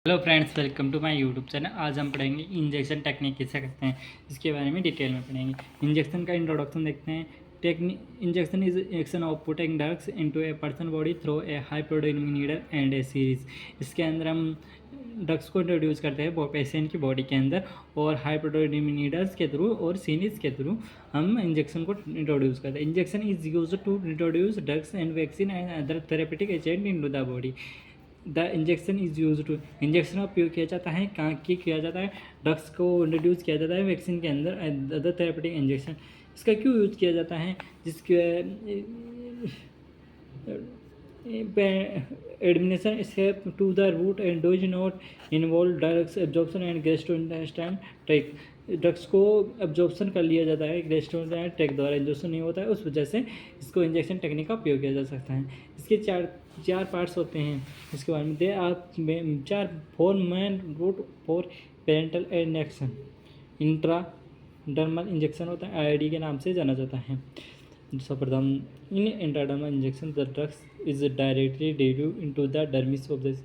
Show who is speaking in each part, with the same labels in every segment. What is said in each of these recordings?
Speaker 1: Hello friends, welcome to my YouTube channel. आज हम पढ़ेंगे इंजेक्शन टेक्निक किसे कहते हैं, इसके बारे में डिटेल में पढ़ेंगे। इंजेक्शन का इंट्रोडक्शन देखते हैं। Injection is action of putting drugs into a person body through a high productive needle and A series. इसके अंदर हम ड्रग्स को इंट्रोड्यूस करते हैं पेशेंट की बॉडी के अंदर, और हाई प्रोडक्टिव नीडल्स के थ्रू और सीरीज के थ्रू हम इंजेक्शन को इंट्रोड्यूस करते हैं। Injection is use to introduce drugs and vaccine and other therapeutic agent into the body. The injection is use to, injection का उपयोग किया जाता है कहाँ किया जाता है, ड्रग्स को इंट्रोड्यूस किया जाता है वैक्सीन के अंदर, अदर थेरेपेटिक इंजेक्शन। इसका क्यों यूज किया जाता है, जिसके administration step to the route and does not involve drugs absorption and gastrointestinal tract. Drugs को एब्जॉर्प्शन कर लिया जाता है गैस्ट्रोइंटेस्टाइन ट्रैक द्वारा, इंजेक्शन नहीं होता है, उस वजह से इसको इंजेक्शन टेक्निक का उपयोग किया जा सकता है। इसके चार पार्ट्स होते हैं। इसके बारे में they are four main route for parental injection. Intradermal injection होता है, आईआईडी के नाम से जाना जाता है। सर्वप्रथम in intradermal injection the drugs is directly delivered into the dermis of the,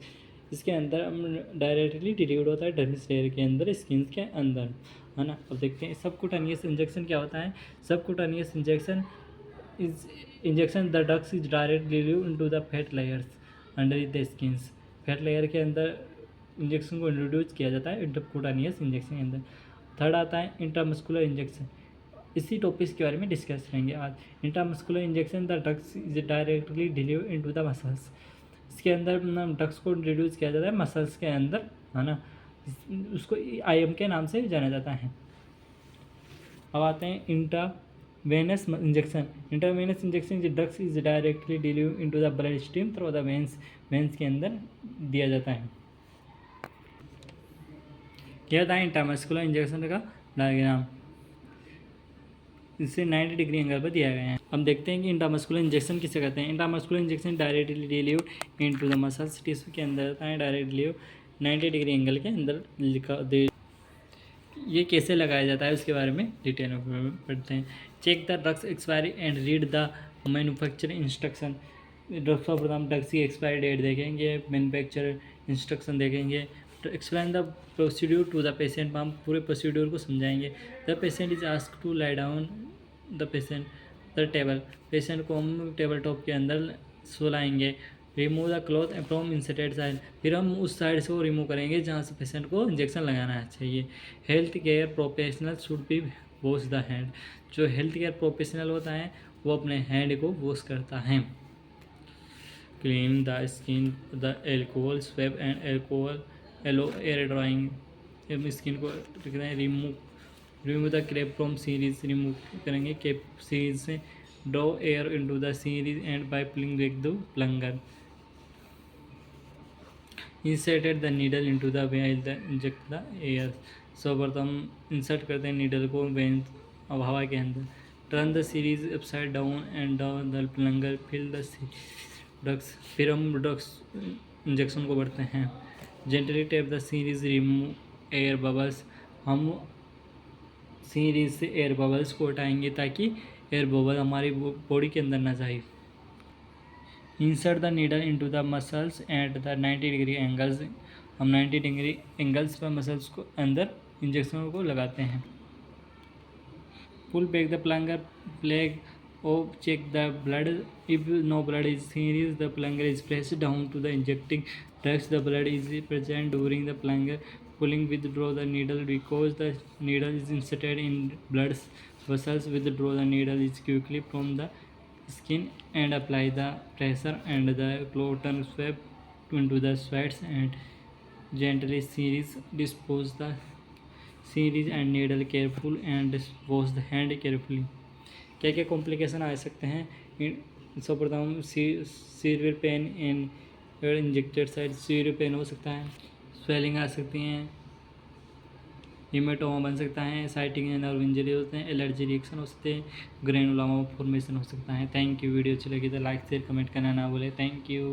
Speaker 1: इसके अंदर हम डायरेक्टली डिलीव्ड होता है डर्मिस लेयर के अंदर, स्किन के अंदर, है ना। अब देखते हैं सबकुटानियस इंजेक्शन क्या होता है। Subcutaneous injection is injection the drugs is directly delivered into the fat layers under the skins. Fat layer के अंदर इंजेक्शन को इंट्रोड्यूस किया जाता है इंटरकुटानियस इंजेक्शन के अंदर। थर्ड आता है इंट्रामस्कुलर इंजेक्शन। इसी टॉपिक के बारे में डिस्कस करेंगे आज। Intramuscular injection the drugs is directly delivered into the muscles. इसके अंदर ड्रग्स को इंट्रोड्यूस किया जाता है मसल्स के अंदर, है ना। उसको आईएम के नाम से जाना जाता है। अब आते हैं intravenous injection. Intravenous injection drugs is directly delivered into the blood stream through the veins के अंदर दिया जाता है। क्या था इंट्रामस्कुलर इंजेक्शन का डायग्राम, इसे 90 डिग्री एंगल पर दिया गया है। अब देखते हैं कि इंट्रामस्कुलर इंजेक्शन किसे कहते हैं। Intramuscular injection directly delivered into the muscles tissue के अंदर होता है, डायरेक्टली 90 डिग्री एंगल के अंदर लिखा दे। ये कैसे लगाया जाता है उसके बारे में डिटेल में पढ़ते हैं। Check the drugs expiry and read the manufacture instruction. Drugs का प्रथम ड्रग्स की एक्सपायरी डेट देखेंगे, मैन्युफैक्चर इंस्ट्रक्शन देखेंगे, explain the procedure to the patient. हम पूरे प्रोसीड्यूर को समझाएंगे। The patient is ask to lie down the patient the table. Patient को हम टेबल टॉप के अंदर सुलाएंगे। Remove the cloth from inserted side, फिर हम उस साइड से वो रिमूव करेंगे जहाँ से पेशेंट को इंजेक्शन लगाना चाहिए। Health care professional should be wash the hand. जो हेल्थ केयर प्रोफेशनल होता है वो अपने हैंड को वॉश करता है। Clean the skin the alcohol swab and alcohol allow air drying. Skin को remove the cap from syringe, remove करेंगे केप सीरीज से। Draw air into the syringe and by pulling back the plunger. Inserted the needle into the vein the inject the air. सर्वप्रथम insert करते हैं needle को vein अब हवा के अंदर। Turn the syringe upside down and down the plunger fill the drugs. फिर हम ड्रग्स इंजेक्शन को बढ़ते हैं। Gently tap the syringe remove air bubbles. हम सीरीज से एयर बबल्स को हटाएंगे ताकि एयर बबल हमारी बॉडी के अंदर ना जाए। Insert the needle into the muscles at the 90 degree angles. हम 90 डिग्री एंगल्स पर मसल्स को अंदर इंजेक्शन को लगाते हैं। Pull back the plunger plague or check the blood. If no blood is seen, the plunger is pressed down to the injecting drugs. The blood is present during the plunger pulling. Withdraw the needle because the needle is inserted in blood vessels. Withdraw the needle is quickly from the skin and apply the pressure and the cotton swab into the sweats and gently series. Dispose the series and needle careful and wash the hand carefully. क्या क्या complication आ सकते हैं। सर्वप्रथम severe pain in injected side, severe pain हो सकता है, swelling आ सकती हैं, हीमेटोमा बन सकता है, साइटिंग नर्व इंजरी होते हैं, एलर्जी रिएक्शन हो सकते हैं, ग्रेनुलोमा फॉर्मेशन हो सकता है। Thank you. वीडियो अच्छी लगी तो लाइक शेयर कमेंट करना ना भूलें। Thank you.